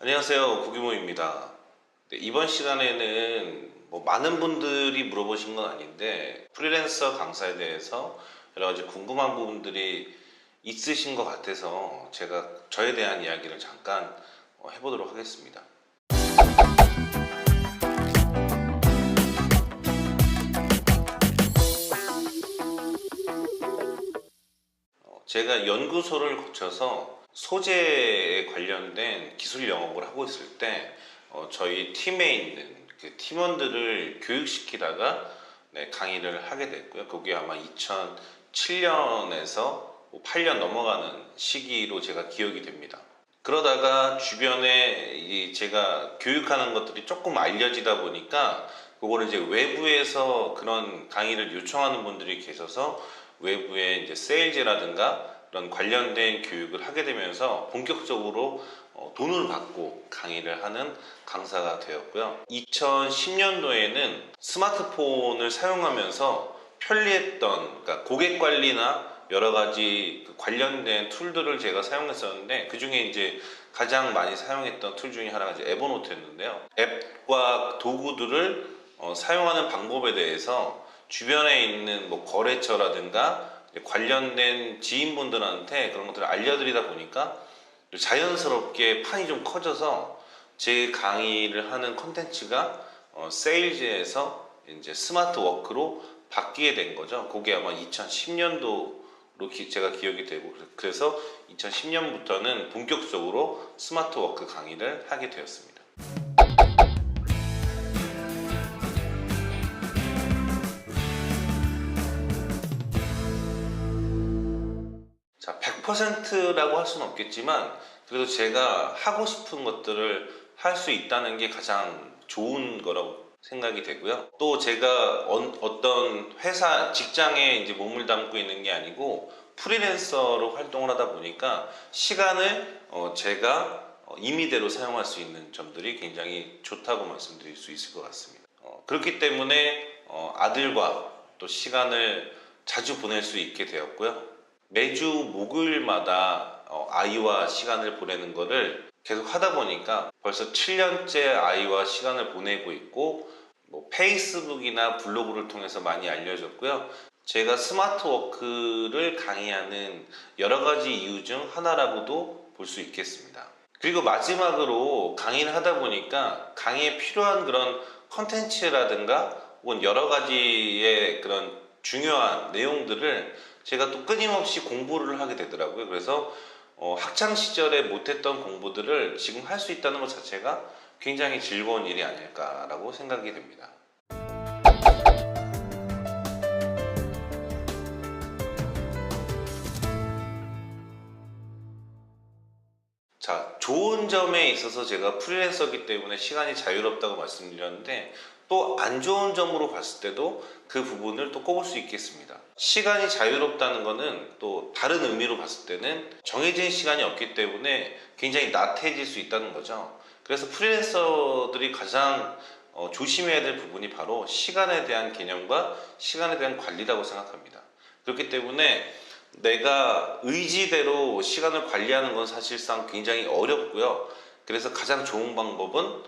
안녕하세요. 구기모입니다. 네, 이번 시간에는 많은 분들이 물어보신 건 아닌데 프리랜서 강사에 대해서 여러 가지 궁금한 부분들이 있으신 것 같아서 제가 저에 대한 이야기를 잠깐 해보도록 하겠습니다. 제가 연구소를 거쳐서 소재에 관련된 기술 영업을 하고 있을 때 저희 팀에 있는 그 팀원들을 교육시키다가 강의를 하게 됐고요. 그게 아마 2007년에서 8년 넘어가는 시기로 제가 기억이 됩니다. 그러다가 주변에 제가 교육하는 것들이 조금 알려지다 보니까 그거를 이제 외부에서 그런 강의를 요청하는 분들이 계셔서 외부에 이제 세일즈라든가 그런 관련된 교육을 하게 되면서 본격적으로 돈을 받고 강의를 하는 강사가 되었고요. 2010년도에는 스마트폰을 사용하면서 편리했던, 그러니까 고객 관리나 여러 가지 관련된 툴들을 제가 사용했었는데, 그 중에 이제 가장 많이 사용했던 툴 중에 하나가 이제 에버노트였는데요. 앱과 도구들을 사용하는 방법에 대해서 주변에 있는 거래처라든가 관련된 지인분들한테 그런 것들을 알려드리다 보니까 자연스럽게 판이 좀 커져서 제 강의를 하는 컨텐츠가 세일즈에서 이제 스마트 워크로 바뀌게 된 거죠. 그게 아마 2010년도로 제가 기억이 되고, 그래서 2010년부터는 본격적으로 스마트 워크 강의를 하게 되었습니다. 자, 100%라고 할 수는 없겠지만 그래도 제가 하고 싶은 것들을 할 수 있다는 게 가장 좋은 거라고 생각이 되고요. 또 제가 어떤 회사, 직장에 이제 몸을 담고 있는 게 아니고 프리랜서로 활동을 하다 보니까 시간을 제가 임의대로 사용할 수 있는 점들이 굉장히 좋다고 말씀드릴 수 있을 것 같습니다. 그렇기 때문에 아들과 또 시간을 자주 보낼 수 있게 되었고요. 매주 목요일마다 아이와 시간을 보내는 거를 계속 하다 보니까 벌써 7년째 아이와 시간을 보내고 있고, 페이스북이나 블로그를 통해서 많이 알려졌고요. 제가 스마트 워크를 강의하는 여러 가지 이유 중 하나라고도 볼 수 있겠습니다. 그리고 마지막으로 강의를 하다 보니까 강의에 필요한 그런 컨텐츠라든가 혹은 여러 가지의 그런 중요한 내용들을 제가 또 끊임없이 공부를 하게 되더라고요. 그래서 학창 시절에 못했던 공부들을 지금 할 수 있다는 것 자체가 굉장히 즐거운 일이 아닐까라고 생각이 됩니다. 자, 좋은 점에 있어서 제가 프리랜서이기 때문에 시간이 자유롭다고 말씀드렸는데, 또 안 좋은 점으로 봤을 때도 그 부분을 또 꼽을 수 있겠습니다. 시간이 자유롭다는 거는 또 다른 의미로 봤을 때는 정해진 시간이 없기 때문에 굉장히 나태해질 수 있다는 거죠. 그래서 프리랜서들이 가장 조심해야 될 부분이 바로 시간에 대한 개념과 시간에 대한 관리라고 생각합니다. 그렇기 때문에 내가 의지대로 시간을 관리하는 건 사실상 굉장히 어렵고요. 그래서 가장 좋은 방법은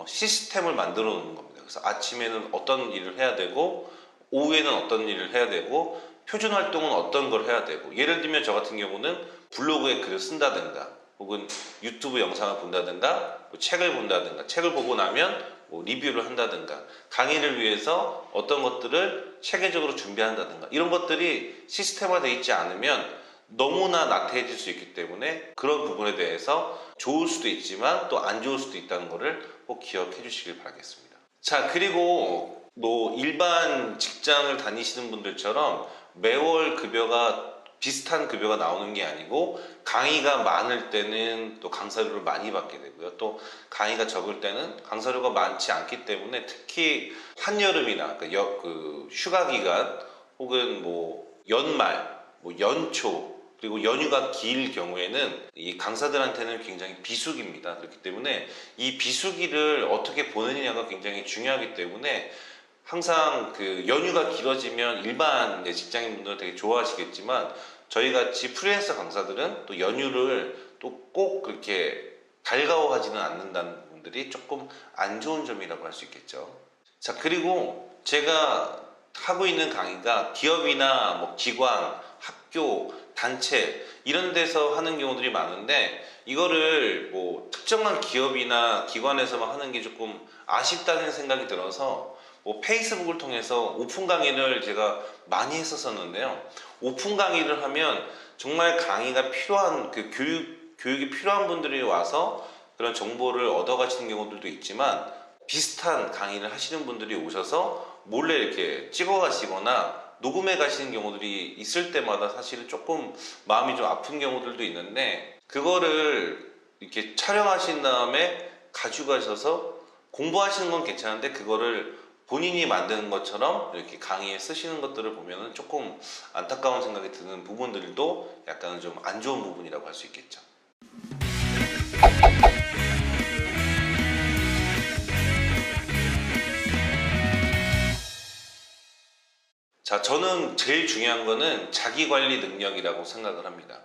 시스템을 만들어 놓는 겁니다. 그래서 아침에는 어떤 일을 해야 되고, 오후에는 어떤 일을 해야 되고, 표준 활동은 어떤 걸 해야 되고, 예를 들면 저 같은 경우는 블로그에 글을 쓴다든가 혹은 유튜브 영상을 본다든가 책을 본다든가, 책을 보고 나면 리뷰를 한다든가, 강의를 위해서 어떤 것들을 체계적으로 준비한다든가, 이런 것들이 시스템화되어 있지 않으면 너무나 나태해질 수 있기 때문에 그런 부분에 대해서 좋을 수도 있지만 또 안 좋을 수도 있다는 것을 꼭 기억해 주시길 바라겠습니다. 자, 그리고 일반 직장을 다니시는 분들처럼 매월 비슷한 급여가 나오는 게 아니고, 강의가 많을 때는 또 강사료를 많이 받게 되고요. 또 강의가 적을 때는 강사료가 많지 않기 때문에, 특히 한여름이나 휴가 기간 혹은 연말, 연초, 그리고 연휴가 길 경우에는 이 강사들한테는 굉장히 비수기입니다. 그렇기 때문에 이 비수기를 어떻게 보내느냐가 굉장히 중요하기 때문에, 항상 연휴가 길어지면 일반 직장인분들은 되게 좋아하시겠지만, 저희같이 프리랜서 강사들은 또 연휴를 또 꼭 그렇게 달가워하지는 않는다는 부분들이 조금 안 좋은 점이라고 할 수 있겠죠. 자, 그리고 제가 하고 있는 강의가 기업이나 뭐 기관, 학교, 단체 이런 데서 하는 경우들이 많은데, 이거를 뭐 특정한 기업이나 기관에서만 하는 게 조금 아쉽다는 생각이 들어서 뭐 페이스북을 통해서 오픈 강의를 제가 많이 했었었는데요. 오픈 강의를 하면 정말 강의가 필요한 그 교육이 필요한 분들이 와서 그런 정보를 얻어 가시는 경우들도 있지만, 비슷한 강의를 하시는 분들이 오셔서 몰래 이렇게 찍어 가시거나 녹음해 가시는 경우들이 있을 때마다 사실은 조금 마음이 좀 아픈 경우들도 있는데, 그거를 이렇게 촬영하신 다음에 가져가셔서 공부하시는 건 괜찮은데, 그거를 본인이 만드는 것처럼 이렇게 강의에 쓰시는 것들을 보면은 조금 안타까운 생각이 드는 부분들도 약간은 좀 안 좋은 부분이라고 할 수 있겠죠. 자, 저는 제일 중요한 거는 자기 관리 능력이라고 생각을 합니다.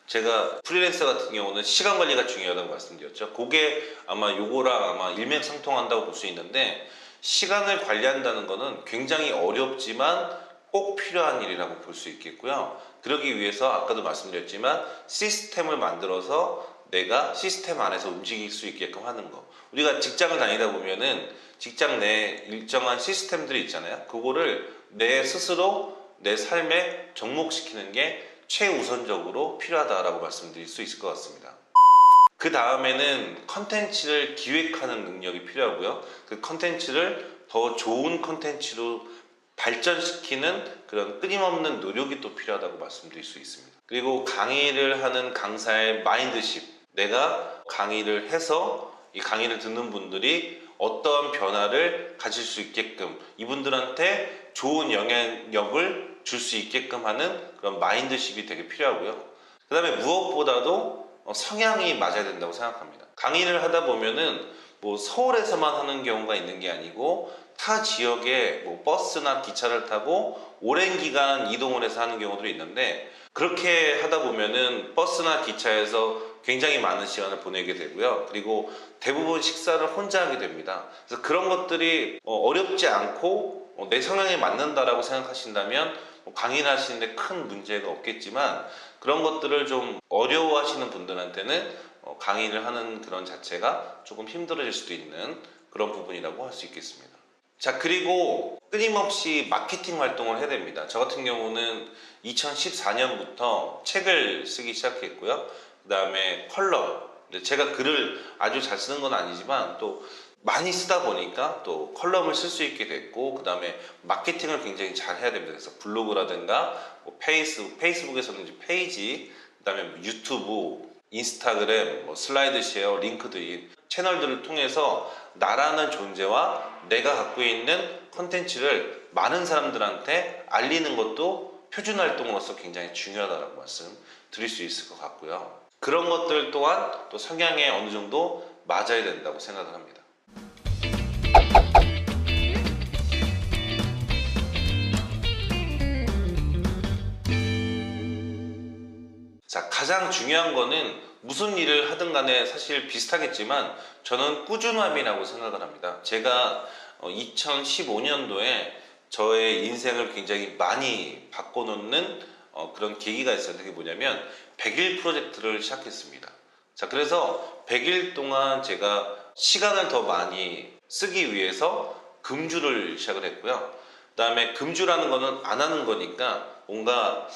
제가 프리랜서 같은 경우는 시간 관리가 중요하다고 말씀드렸죠. 그게 아마 요거랑 아마 일맥상통한다고 볼 수 있는데, 시간을 관리한다는 거는 굉장히 어렵지만 꼭 필요한 일이라고 볼 수 있겠고요. 그러기 위해서 아까도 말씀드렸지만 시스템을 만들어서 내가 시스템 안에서 움직일 수 있게끔 하는 거. 우리가 직장을 다니다 보면은 직장 내 일정한 시스템들이 있잖아요. 그거를 내 스스로 내 삶에 접목시키는 게 최우선적으로 필요하다라고 말씀드릴 수 있을 것 같습니다. 그 다음에는 컨텐츠를 기획하는 능력이 필요하고요. 그 컨텐츠를 더 좋은 컨텐츠로 발전시키는 그런 끊임없는 노력이 또 필요하다고 말씀드릴 수 있습니다. 그리고 강의를 하는 강사의 마인드십, 내가 강의를 해서 이 강의를 듣는 분들이 어떠한 변화를 가질 수 있게끔, 이분들한테 좋은 영향력을 줄 수 있게끔 하는 그런 마인드십이 되게 필요하고요. 그 다음에 무엇보다도 성향이 맞아야 된다고 생각합니다. 강의를 하다 보면은 뭐 서울에서만 하는 경우가 있는 게 아니고 타 지역에 뭐 버스나 기차를 타고 오랜 기간 이동을 해서 하는 경우들이 있는데, 그렇게 하다 보면은 버스나 기차에서 굉장히 많은 시간을 보내게 되고요. 그리고 대부분 식사를 혼자 하게 됩니다. 그래서 그런 것들이 어렵지 않고 내 성향에 맞는다라고 생각하신다면 강의를 하시는데 큰 문제가 없겠지만, 그런 것들을 좀 어려워하시는 분들한테는 강의를 하는 그런 자체가 조금 힘들어질 수도 있는 그런 부분이라고 할 수 있겠습니다. 자, 그리고 끊임없이 마케팅 활동을 해야 됩니다. 저 같은 경우는 2014년부터 책을 쓰기 시작했고요. 그 다음에 컬럼, 제가 글을 아주 잘 쓰는 건 아니지만 또 많이 쓰다 보니까 또 컬럼을 쓸 수 있게 됐고, 그 다음에 마케팅을 굉장히 잘 해야 됩니다. 그래서 블로그라든가 뭐 페이스북에서는 이제 페이지, 그 다음에 유튜브, 인스타그램, 뭐 슬라이드 쉐어, 링크드인 채널들을 통해서 나라는 존재와 내가 갖고 있는 컨텐츠를 많은 사람들한테 알리는 것도 표준 활동으로서 굉장히 중요하다고 말씀드릴 수 있을 것 같고요. 그런 것들 또한 또 성향에 어느 정도 맞아야 된다고 생각을 합니다. 자, 가장 중요한 거는 무슨 일을 하든 간에 사실 비슷하겠지만 저는 꾸준함이라고 생각을 합니다. 제가 2015년도에 저의 인생을 굉장히 많이 바꿔놓는 그런 계기가 있어요. 그게 뭐냐면 100일 프로젝트를 시작했습니다. 자, 그래서 100일 동안 제가 시간을 더 많이 쓰기 위해서 금주를 시작을 했고요. 그 다음에 금주라는 거는 안 하는 거니까 뭔가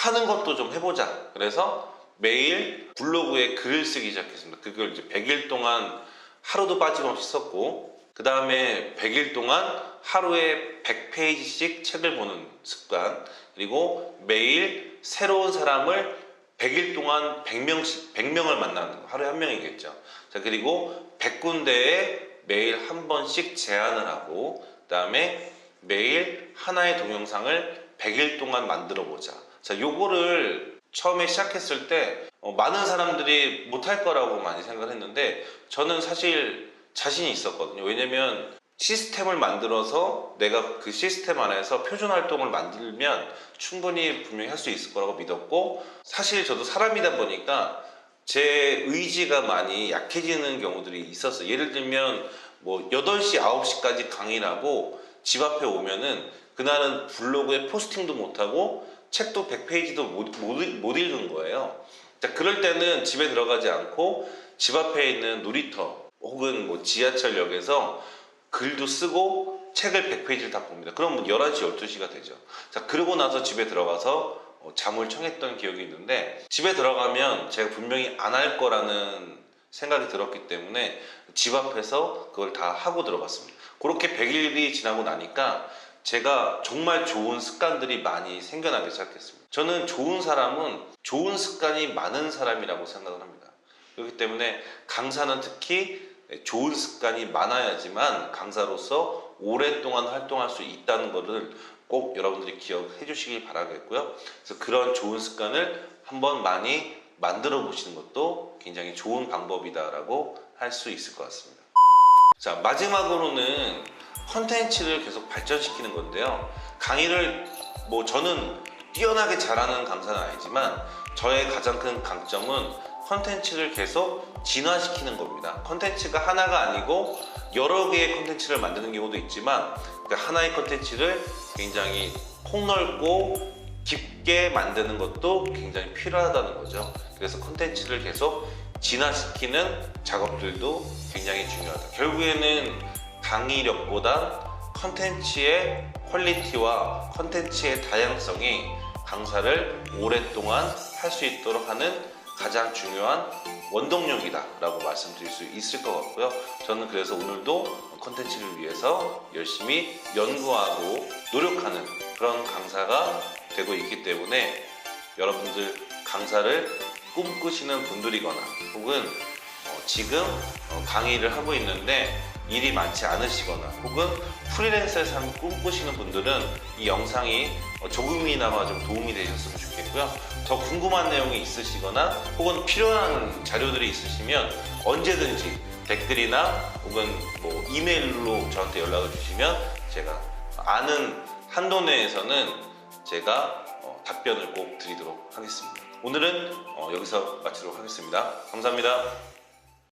하는 것도 좀 해보자. 그래서 매일 블로그에 글을 쓰기 시작했습니다. 그걸 이제 100일 동안 하루도 빠짐없이 썼고, 그 다음에 100일 동안 하루에 100페이지씩 책을 보는 습관, 그리고 매일 새로운 사람을 100일 동안 100명을 만나는 거, 하루에 한 명이겠죠. 자, 그리고 100군데에 매일 한 번씩 제안을 하고, 그 다음에 매일 하나의 동영상을 100일 동안 만들어 보자. 자, 요거를 처음에 시작했을 때 많은 사람들이 못할 거라고 많이 생각을 했는데, 저는 사실 자신이 있었거든요. 왜냐면 시스템을 만들어서 내가 그 시스템 안에서 표준 활동을 만들면 충분히 분명히 할 수 있을 거라고 믿었고, 사실 저도 사람이다 보니까 제 의지가 많이 약해지는 경우들이 있었어요. 예를 들면 뭐 8시, 9시까지 강의를 하고 집 앞에 오면은 그날은 블로그에 포스팅도 못하고 책도 100페이지도 못 읽은 거예요. 자, 그럴 때는 집에 들어가지 않고 집 앞에 있는 놀이터 혹은 뭐 지하철역에서 글도 쓰고 책을 100페이지를 다 봅니다. 그럼 뭐 11시, 12시가 되죠. 자, 그러고 나서 집에 들어가서 잠을 청했던 기억이 있는데, 집에 들어가면 제가 분명히 안 할 거라는 생각이 들었기 때문에 집 앞에서 그걸 다 하고 들어갔습니다. 그렇게 100일이 지나고 나니까 제가 정말 좋은 습관들이 많이 생겨나기 시작했습니다. 저는 좋은 사람은 좋은 습관이 많은 사람이라고 생각을 합니다. 그렇기 때문에 강사는 특히 좋은 습관이 많아야지만 강사로서 오랫동안 활동할 수 있다는 것을 꼭 여러분들이 기억해 주시길 바라겠고요. 그래서 그런 좋은 습관을 한번 많이 만들어 보시는 것도 굉장히 좋은 방법이다라고 할 수 있을 것 같습니다. 자, 마지막으로는 컨텐츠를 계속 발전시키는 건데요. 강의를 뭐 저는 뛰어나게 잘하는 강사는 아니지만 저의 가장 큰 강점은 컨텐츠를 계속 진화시키는 겁니다. 컨텐츠가 하나가 아니고 여러 개의 컨텐츠를 만드는 경우도 있지만 그 하나의 컨텐츠를 굉장히 폭넓고 깊게 만드는 것도 굉장히 필요하다는 거죠. 그래서 컨텐츠를 계속 진화시키는 작업들도 굉장히 중요하다. 결국에는 강의력보다 컨텐츠의 퀄리티와 컨텐츠의 다양성이 강사를 오랫동안 할 수 있도록 하는 가장 중요한 원동력이다 라고 말씀드릴 수 있을 것 같고요. 저는 그래서 오늘도 컨텐츠를 위해서 열심히 연구하고 노력하는 그런 강사가 되고 있기 때문에 여러분들 강사를 꿈꾸시는 분들이거나 혹은 지금 강의를 하고 있는데 일이 많지 않으시거나 혹은 프리랜서의 삶을 꿈꾸시는 분들은 이 영상이 조금이나마 좀 도움이 되셨으면 좋겠고요. 더 궁금한 내용이 있으시거나 혹은 필요한 자료들이 있으시면 언제든지 댓글이나 혹은 뭐 이메일로 저한테 연락을 주시면 제가 아는 한도 내에서는 제가 답변을 꼭 드리도록 하겠습니다. 오늘은 여기서 마치도록 하겠습니다. 감사합니다.